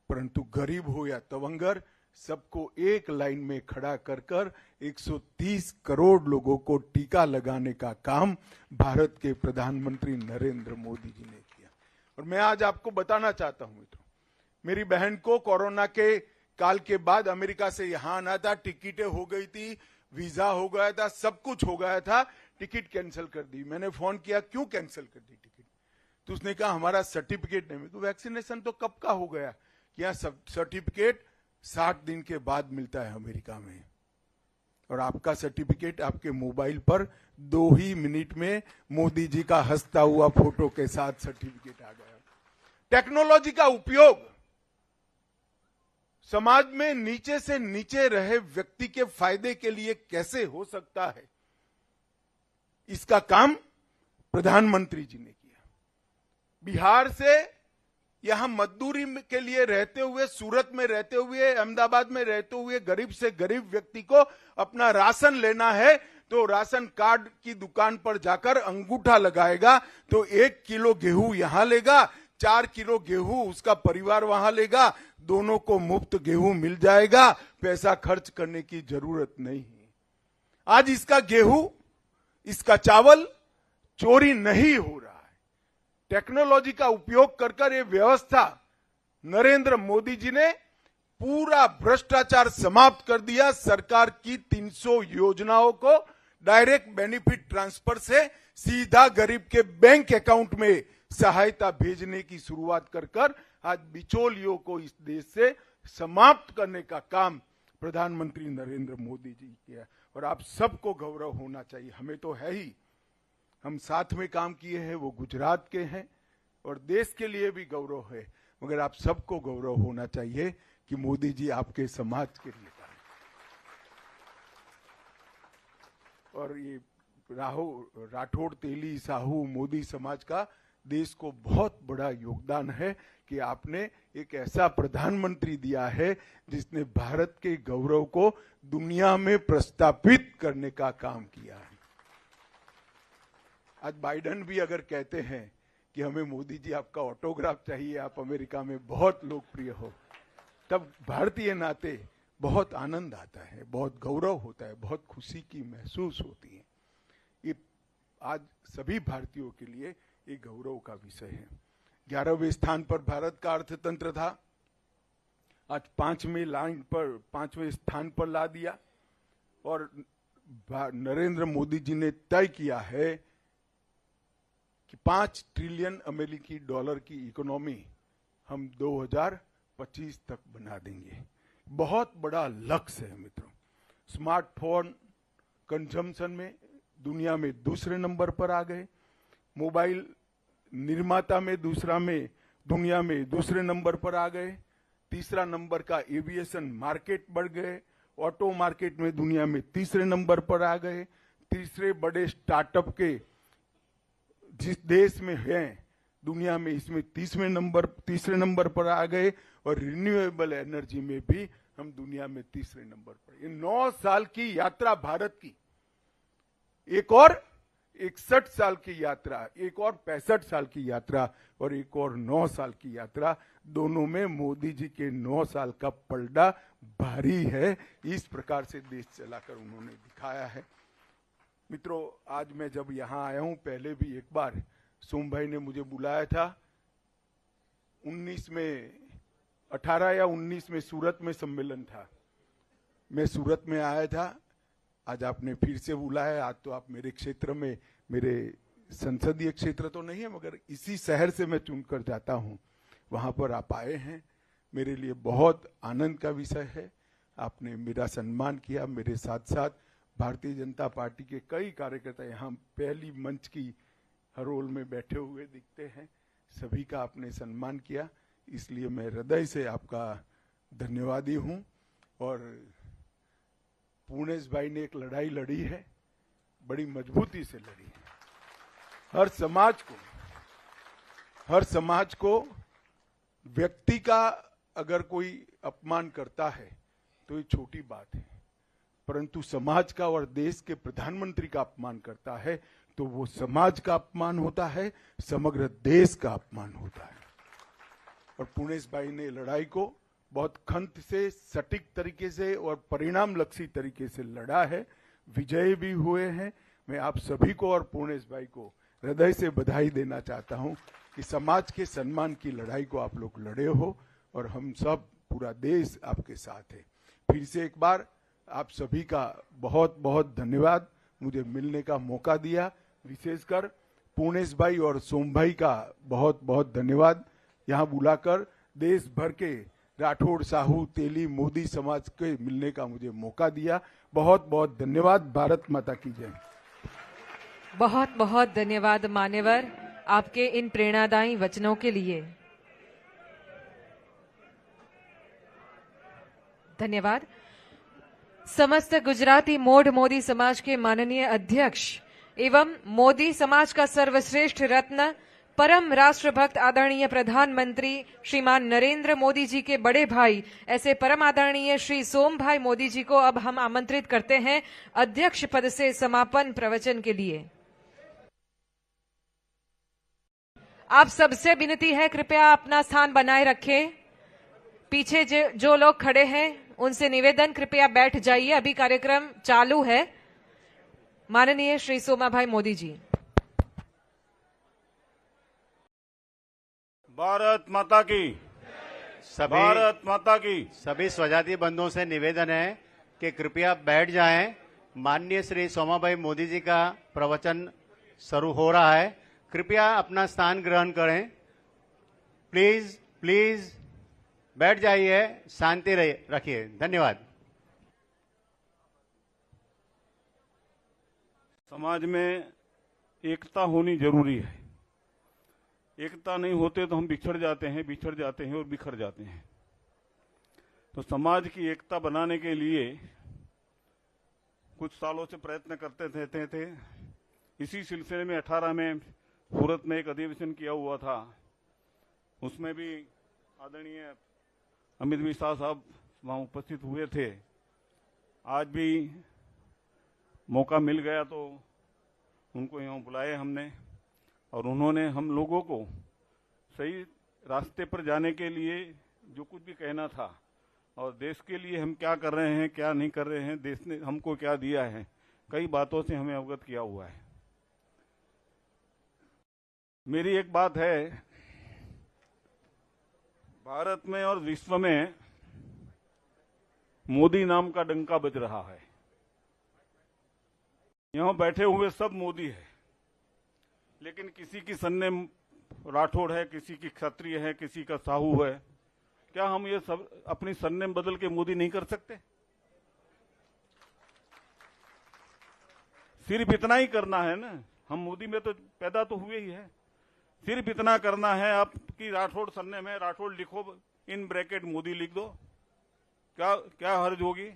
परंतु गरीब हो या तवंगर, सबको एक लाइन में खड़ा कर 130 करोड़ लोगों को टीका लगाने का काम भारत के प्रधानमंत्री नरेंद्र मोदी जी ने किया। और मैं आज आपको बताना चाहता हूं मित्रों, मेरी बहन को कोरोना के काल के बाद अमेरिका से यहां आना था, टिकटें हो गई थी, वीजा हो गया था, सब कुछ हो गया था, टिकट कैंसिल कर दी। मैंने फोन किया, क्यों कैंसिल कर दी टिकट? तो उसने कहा हमारा सर्टिफिकेट नहीं। तो वैक्सीनेशन तो कब का हो गया, क्या सर्टिफिकेट 60 दिन के बाद मिलता है अमेरिका में। और आपका सर्टिफिकेट आपके मोबाइल पर 2 ही मिनट में मोदी जी का हंसता हुआ फोटो के साथ सर्टिफिकेट आ गया। टेक्नोलॉजी का उपयोग समाज में नीचे से नीचे रहे व्यक्ति के फायदे के लिए कैसे हो सकता है, इसका काम प्रधानमंत्री जी ने किया। बिहार से यहां मजदूरी के लिए रहते हुए, सूरत में रहते हुए, अहमदाबाद में रहते हुए गरीब से गरीब व्यक्ति को अपना राशन लेना है तो राशन कार्ड की दुकान पर जाकर अंगूठा लगाएगा तो 1 किलो गेहूं यहां लेगा, 4 किलो गेहूं उसका परिवार वहां लेगा, दोनों को मुफ्त गेहूं मिल जाएगा, पैसा खर्च करने की जरूरत नहीं है। आज इसका गेहूं, इसका चावल चोरी नहीं हो रहा है। टेक्नोलॉजी का उपयोग कर ये व्यवस्था नरेंद्र मोदी जी ने पूरा भ्रष्टाचार समाप्त कर दिया। सरकार की 300 योजनाओं को डायरेक्ट बेनिफिट ट्रांसफर से सीधा गरीब के बैंक अकाउंट में सहायता भेजने की शुरुआत कर आज बिचौलियों को इस देश से समाप्त करने का काम प्रधानमंत्री नरेंद्र मोदी जी किया। और आप सबको गौरव होना चाहिए, हमें तो है ही, हम साथ में काम किए हैं, वो गुजरात के हैं और देश के लिए भी गौरव है, मगर आप सबको गौरव होना चाहिए कि मोदी जी आपके समाज के लिए काम। और ये राठौड़, तेली, साहू, मोदी समाज का देश को बहुत बड़ा योगदान है कि आपने एक ऐसा प्रधानमंत्री दिया है जिसने भारत के गौरव को दुनिया में प्रस्थापित करने का काम किया है। आज बाइडेन भी अगर कहते हैं कि हमें मोदी जी आपका ऑटोग्राफ चाहिए, आप अमेरिका में बहुत लोकप्रिय हो, तब भारतीय नाते बहुत आनंद आता है, बहुत गौरव होता है, बहुत खुशी की महसूस होती है। ये आज सभी भारतीयों के लिए एक गौरव का विषय है। 11वें स्थान पर भारत का अर्थतंत्र था, आज 5वें स्थान पर ला दिया। और नरेंद्र मोदी जी ने तय किया है कि 5 ट्रिलियन अमेरिकी डॉलर की इकोनॉमी हम 2025 तक बना देंगे। बहुत बड़ा लक्ष्य है मित्रों। स्मार्टफोन कंजम्पशन में दुनिया में दूसरे नंबर पर आ गए, मोबाइल निर्माता में दुनिया में दूसरे नंबर पर आ गए, तीसरा नंबर का एविएशन मार्केट बढ़ गए, ऑटो मार्केट में दुनिया में तीसरे नंबर पर आ गए, तीसरे बड़े स्टार्टअप के जिस देश में हैं दुनिया में, इसमें तीसरे नंबर पर आ गए, और रिन्यूएबल एनर्जी में भी हम दुनिया में तीसरे नंबर पर। ये 9 साल की यात्रा भारत की, एक और 61 साल की यात्रा, एक और 65 साल की यात्रा, और एक और 9 साल की यात्रा, दोनों में मोदी जी के 9 साल का पलड़ा भारी है। इस प्रकार से देश चलाकर उन्होंने दिखाया है। मित्रों, आज मैं जब यहां आया हूं, पहले भी एक बार सोम भाई ने मुझे बुलाया था 18 या 19 में सूरत में सम्मेलन था, मैं सूरत में आया था। आज आपने फिर से बुलाया। आज तो आप मेरे क्षेत्र में, मेरे संसदीय क्षेत्र तो नहीं है मगर इसी शहर से मैं चुनकर जाता हूं, वहां पर आप आए हैं, मेरे लिए बहुत आनंद का विषय है। आपने मेरा सम्मान किया। मेरे साथ साथ भारतीय जनता पार्टी के कई कार्यकर्ता यहाँ पहली मंच की हरोल में बैठे हुए दिखते हैं, सभी का आपने सम्मान किया, इसलिए मैं हृदय से आपका धन्यवादी हूं। और पूर्णेश भाई ने एक लड़ाई लड़ी है, बड़ी मजबूती से लड़ी है। हर समाज को व्यक्ति का अगर कोई अपमान करता है तो ये छोटी बात है, परंतु समाज का और देश के प्रधानमंत्री का अपमान करता है तो वो समाज का अपमान होता है, समग्र देश का अपमान होता है। और पूर्णेश भाई ने लड़ाई को बहुत खंत से, सटीक तरीके से और परिणाम लक्षी तरीके से लड़ा है, विजयी भी हुए हैं। मैं आप सभी को और पूर्णेश भाई को हृदय से बधाई देना चाहता हूं कि समाज के सम्मान की लड़ाई को आप लोग लड़े हो और हम सब, पूरा देश आपके साथ है। फिर से एक बार आप सभी का बहुत बहुत धन्यवाद, मुझे मिलने का मौका दिया। विशेषकर पूर्णेश भाई और सोम भाई का बहुत बहुत धन्यवाद, यहाँ बुलाकर देश भर के राठौड़, साहू, तेली, मोदी समाज के मिलने का मुझे मौका दिया। बहुत बहुत धन्यवाद। भारत माता की जय। बहुत बहुत धन्यवाद मान्यवर, आपके इन प्रेरणादायी वचनों के लिए। धन्यवाद। समस्त गुजराती मोड़ मोदी समाज के माननीय अध्यक्ष एवं मोदी समाज का सर्वश्रेष्ठ रत्न, परम राष्ट्रभक्त आदरणीय प्रधानमंत्री श्रीमान नरेंद्र मोदी जी के बड़े भाई, ऐसे परम आदरणीय श्री सोम भाई मोदी जी को अब हम आमंत्रित करते हैं अध्यक्ष पद से समापन प्रवचन के लिए। आप सबसे विनती है, कृपया अपना स्थान बनाए रखें। पीछे जो लोग खड़े हैं उनसे निवेदन, कृपया बैठ जाइए, अभी कार्यक्रम चालू है। माननीय श्री सोमा भाई मोदी जी। भारत माता की, भारत माता की। सभी स्वजाति बंधुओं से निवेदन है कि कृपया बैठ जाएं। माननीय श्री सोमाभाई मोदी जी का प्रवचन शुरू हो रहा है, कृपया अपना स्थान ग्रहण करें। प्लीज प्लीज बैठ जाइए, शांति रखिए। धन्यवाद। समाज में एकता होनी जरूरी है। एकता नहीं होते तो हम बिछड़ जाते हैं और बिखर जाते हैं। तो समाज की एकता बनाने के लिए कुछ सालों से प्रयत्न करते थे। इसी सिलसिले में 18 में सूरत में एक अधिवेशन किया हुआ था, उसमें भी आदरणीय अमित मिश्रा साहब वहां उपस्थित हुए थे। आज भी मौका मिल गया तो उनको यहाँ बुलाए हमने, और उन्होंने हम लोगों को सही रास्ते पर जाने के लिए जो कुछ भी कहना था और देश के लिए हम क्या कर रहे हैं, क्या नहीं कर रहे हैं, देश ने हमको क्या दिया है, कई बातों से हमें अवगत किया हुआ है। मेरी एक बात है, भारत में और विश्व में मोदी नाम का डंका बज रहा है। यहां बैठे हुए सब मोदी है, लेकिन किसी की सरनेम राठौड़ है, किसी की क्षत्रिय है, किसी का साहू है। क्या हम ये सब अपनी सरनेम बदल के मोदी नहीं कर सकते? सिर्फ इतना ही करना है ना, हम मोदी में तो पैदा तो हुए ही है। सिर्फ इतना करना है, आपकी राठौड़ सरनेम है, राठौड़ लिखो, इन ब्रैकेट मोदी लिख दो। क्या हर्ज होगी,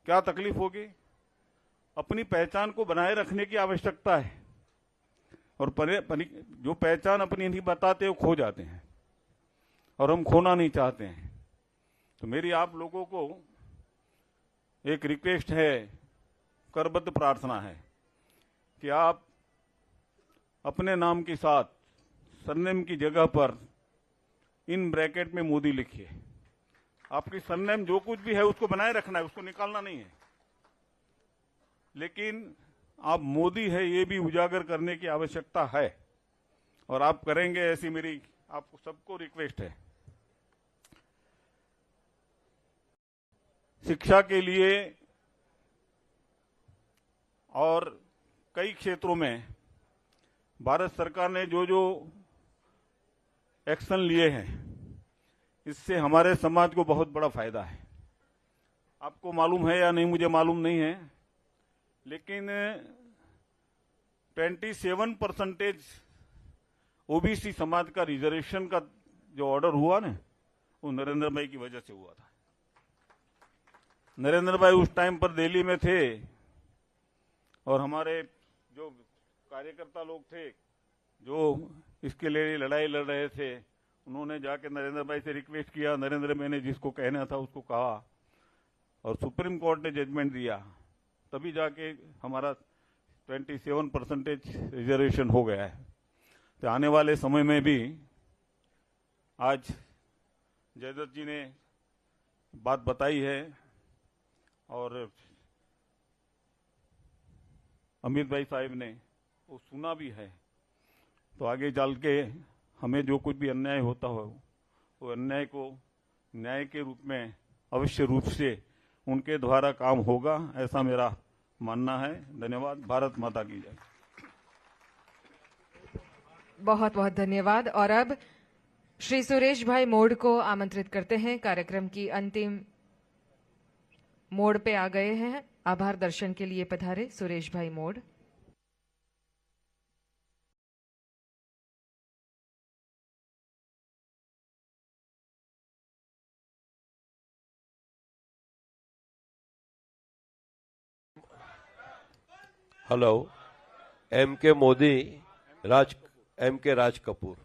क्या तकलीफ होगी? अपनी पहचान को बनाए रखने की आवश्यकता है। और जो पहचान अपनी नहीं बताते वो खो जाते हैं, और हम खोना नहीं चाहते हैं। तो मेरी आप लोगों को एक रिक्वेस्ट है, करबद्ध प्रार्थना है कि आप अपने नाम के साथ सरनेम की जगह पर इन ब्रैकेट में मोदी लिखिए। आपकी सरनेम जो कुछ भी है उसको बनाए रखना है, उसको निकालना नहीं है, लेकिन आप मोदी है ये भी उजागर करने की आवश्यकता है, और आप करेंगे ऐसी मेरी आपको सबको रिक्वेस्ट है। शिक्षा के लिए और कई क्षेत्रों में भारत सरकार ने जो जो एक्शन लिए हैं, इससे हमारे समाज को बहुत बड़ा फायदा है। आपको मालूम है या नहीं मुझे मालूम नहीं है, लेकिन 27% ओबीसी समाज का रिजर्वेशन का जो ऑर्डर हुआ ना, वो नरेंद्र भाई की वजह से हुआ था। नरेंद्र भाई उस टाइम पर दिल्ली में थे, और हमारे जो कार्यकर्ता लोग थे जो इसके लिए लड़ाई लड़ रहे थे, उन्होंने जाके नरेंद्र भाई से रिक्वेस्ट किया। नरेंद्र भाई ने जिसको कहना था उसको कहा, और सुप्रीम कोर्ट ने जजमेंट दिया, तभी जाके हमारा 27% रिजर्वेशन हो गया है। तो आने वाले समय में भी आज जयदत्त जी ने बात बताई है, और अमित भाई साहब ने वो सुना भी है। तो आगे चल के हमें जो कुछ भी अन्याय होता हो, वो अन्याय को न्याय के रूप में अवश्य रूप से उनके द्वारा काम होगा, ऐसा मेरा मानना है। धन्यवाद। भारत माता की जय। बहुत बहुत धन्यवाद। और अब श्री सुरेश भाई मोड़ को आमंत्रित करते हैं। कार्यक्रम की अंतिम मोड़ पे आ गए हैं। आभार दर्शन के लिए पधारे सुरेश भाई मोड़। हेलो, એમ.કે. મોદી, એમ.કે. રાજ કપૂર,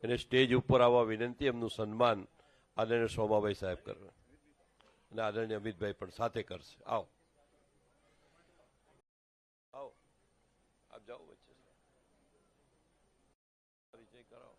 એને સ્ટેજ ઉપર આવવા વિનંતી। એમનું સન્માન આદરણીય સોમાભાઈ સાહેબ કરશે અને આદરણીય અમિતભાઈ પણ સાથે કરશે। આવો આવો, આપ જાઓ વચ્ચે, પરિચય કરાવો।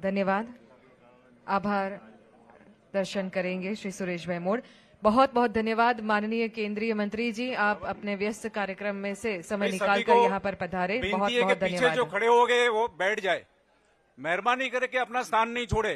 धन्यवाद। आभार दर्शन करेंगे श्री सुरेश भाई मोड़। बहुत बहुत धन्यवाद माननीय केंद्रीय मंत्री जी, आप अपने व्यस्त कार्यक्रम में से समय निकालकर यहाँ पर पधारे। बहुत बहुत धन्यवाद। जो खड़े हो गए वो बैठ जाए, मेहरबानी करके अपना स्थान नहीं छोड़े।